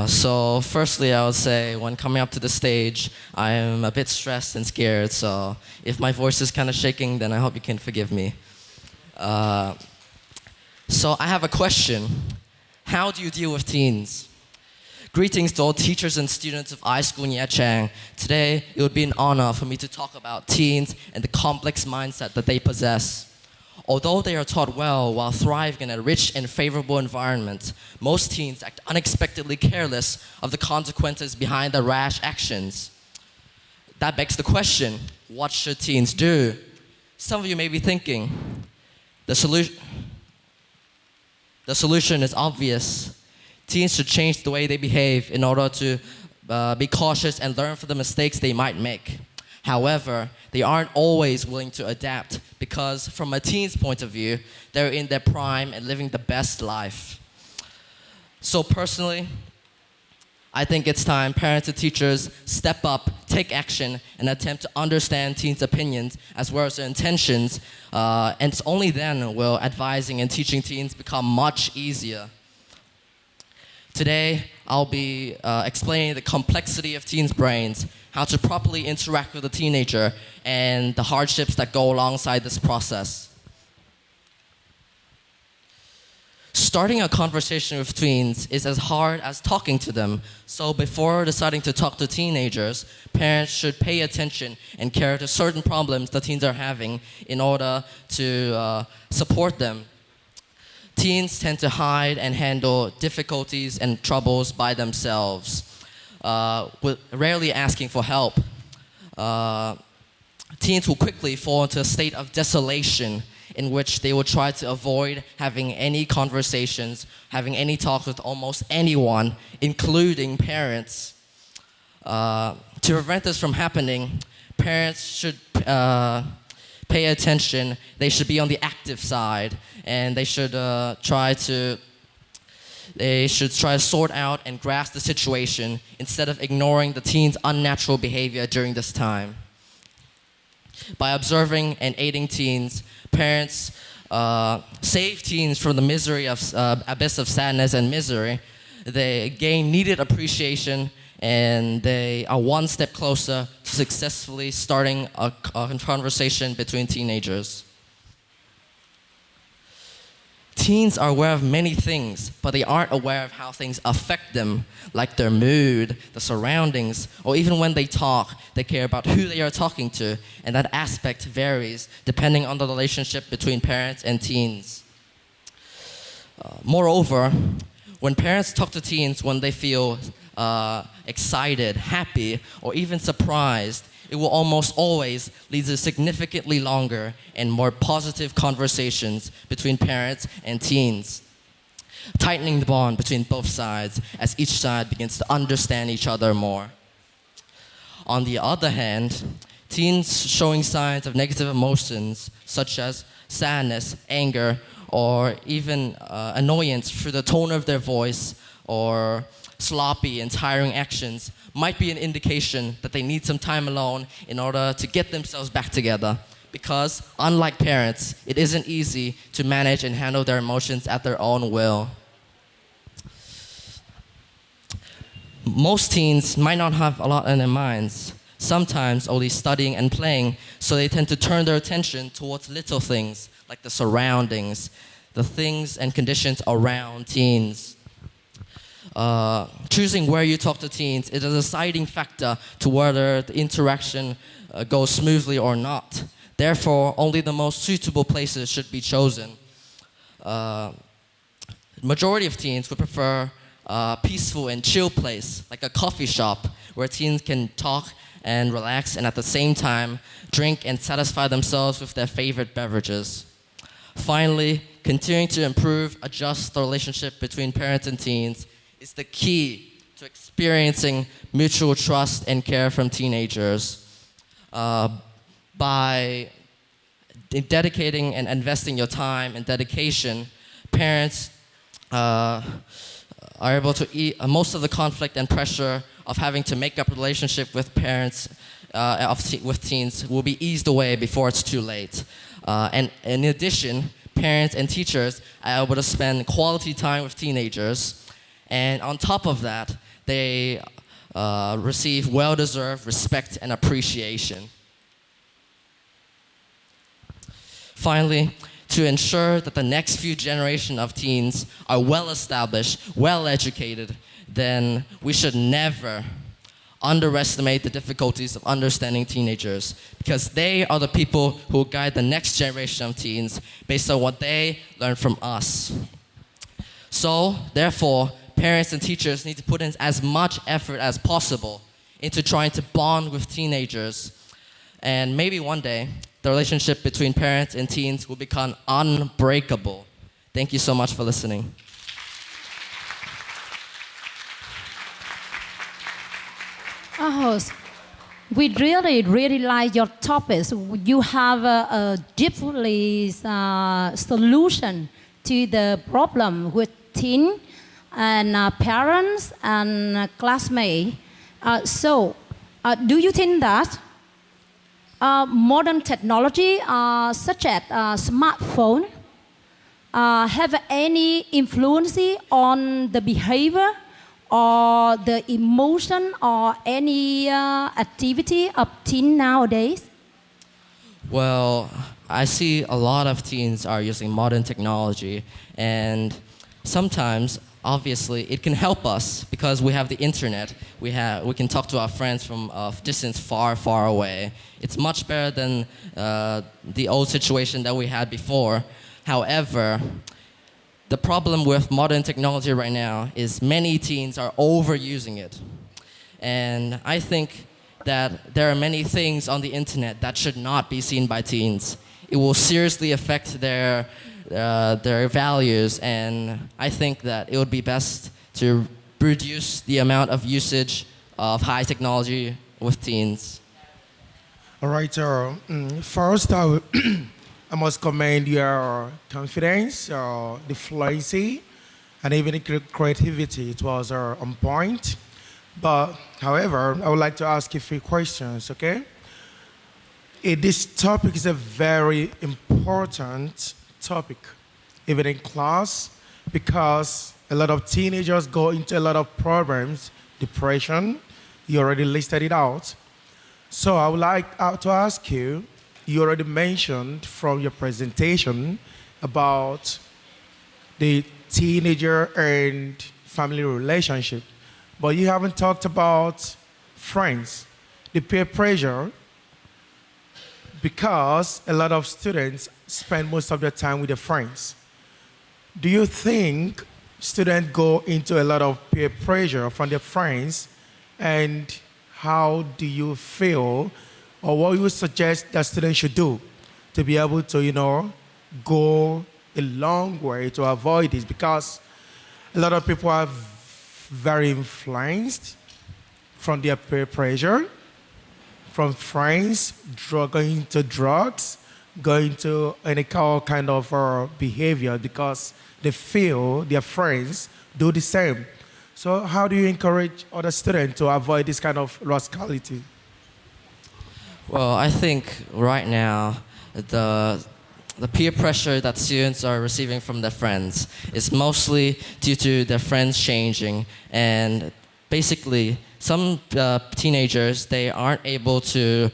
So firstly, I would say when coming up to the stage, I am a bit stressed and scared. So if my voice is kind of shaking, then I hope you can forgive me. So I have a question. How do you deal with teens? Greetings to all teachers and students of iSchool Nha Trang. Today, it would be an honor for me to talk about teens and the complex mindset that they possess. Although they are taught well while thriving in a rich and favorable environment, most teens act unexpectedly careless of the consequences behind their rash actions. That begs the question, what should teens do? Some of you may be thinking, the solution is obvious. Teens should change the way they behave in order to be cautious and learn from the mistakes they might make. However, they aren't always willing to adapt because from a teen's point of view, they're in their prime and living the best life. So personally, I think it's time parents and teachers step up, take action, and attempt to understand teens' opinions as well as their intentions. And it's only then will advising and teaching teens become much easier. Today, I'll be explaining the complexity of teens' brains, how to properly interact with a teenager, and the hardships that go alongside this process. Starting a conversation with teens is as hard as talking to them. So before deciding to talk to teenagers, parents should pay attention and care to certain problems the teens are having in order to support them. Teens tend to hide and handle difficulties and troubles by themselves, rarely asking for help. Teens will quickly fall into a state of desolation in which they will try to avoid having any conversations, having any talks with almost anyone, including parents. To prevent this from happening, parents should pay attention. They should be on the active side, and they should try to sort out and grasp the situation instead of ignoring the teen's unnatural behavior during this time. By observing and aiding teens, parents save teens from the misery of abyss of sadness and misery. They gain needed appreciation, and they are one step closer to successfully starting a conversation between teenagers. Teens are aware of many things, but they aren't aware of how things affect them, like their mood, the surroundings, or even when they talk, they care about who they are talking to, and that aspect varies depending on the relationship between parents and teens. Moreover, when parents talk to teens when they feel excited, happy, or even surprised, it will almost always lead to significantly longer and more positive conversations between parents and teens, tightening the bond between both sides as each side begins to understand each other more. On the other hand, teens showing signs of negative emotions such as sadness, anger, or even annoyance through the tone of their voice or sloppy and tiring actions might be an indication that they need some time alone in order to get themselves back together. Because, unlike parents, it isn't easy to manage and handle their emotions at their own will. Most teens might not have a lot in their minds, sometimes only studying and playing, so they tend to turn their attention towards little things, like the surroundings, the things and conditions around teens. Choosing where you talk to teens is a deciding factor to whether the interaction goes smoothly or not. Therefore, only the most suitable places should be chosen. The majority of teens would prefer a peaceful and chill place, like a coffee shop, where teens can talk and relax and at the same time drink and satisfy themselves with their favorite beverages. Finally, continuing to improve, adjust the relationship between parents and teens is the key to experiencing mutual trust and care from teenagers. By dedicating and investing your time and dedication, parents are able to eat most of the conflict and pressure of having to make up a relationship with parents with teens will be eased away before it's too late. And in addition, parents and teachers are able to spend quality time with teenagers And on top of that, they receive well-deserved respect and appreciation. Finally, to ensure that the next few generations of teens are well-established, well-educated, then we should never underestimate the difficulties of understanding teenagers, because they are the people who guide the next generation of teens based on what they learn from us. So, therefore, parents and teachers need to put in as much effort as possible into trying to bond with teenagers. And maybe one day, the relationship between parents and teens will become unbreakable. Thank you so much for listening. Oh, we really like your topics. You have a deeply solution to the problem with teen and parents and classmates. Do you think that modern technology, such as smartphone, have any influence on the behavior or the emotion or any activity of teen nowadays? Well, I see a lot of teens are using modern technology, and sometimes, obviously, it can help us because we have the internet. We can talk to our friends from a distance far, far away. It's much better than the old situation that we had before. However, the problem with modern technology right now is many teens are overusing it. And I think that there are many things on the internet that should not be seen by teens. It will seriously affect their values, and I think that it would be best to reduce the amount of usage of high technology with teens. All right, first I must commend your confidence, the fluency, and even the creativity. It was on point. But, however, I would like to ask you a few questions, okay? This topic is a very important topic, even in class, because a lot of teenagers go into a lot of problems, depression. You already listed it out. So I would like to ask you, you already mentioned from your presentation about the teenager and family relationship, but you haven't talked about friends, the peer pressure, because a lot of students spend most of their time with their friends. Do you think students go into a lot of peer pressure from their friends, and how do you feel, or what you would suggest that students should do to be able to, go a long way to avoid this? Because a lot of people are very influenced from their peer pressure, from friends, going to drugs, going to any kind of behavior because they feel their friends do the same. So how do you encourage other students to avoid this kind of rascality? Well, I think right now the peer pressure that students are receiving from their friends is mostly due to their friends changing, and basically some teenagers, they aren't able to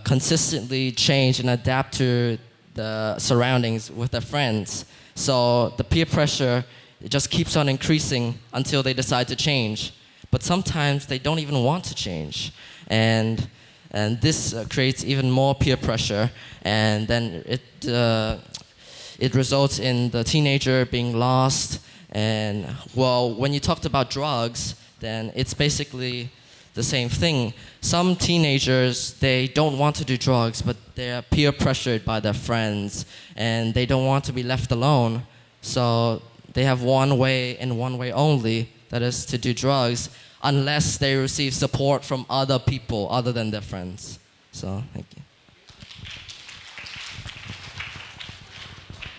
consistently change and adapt to the surroundings with their friends. So the peer pressure, it just keeps on increasing until they decide to change. But sometimes they don't even want to change. And this creates even more peer pressure, and then it results in the teenager being lost. And well, when you talked about drugs, then it's basically the same thing. Some teenagers, they don't want to do drugs, but they're peer pressured by their friends, and they don't want to be left alone. So they have one way and one way only, that is to do drugs, unless they receive support from other people other than their friends. So, thank you.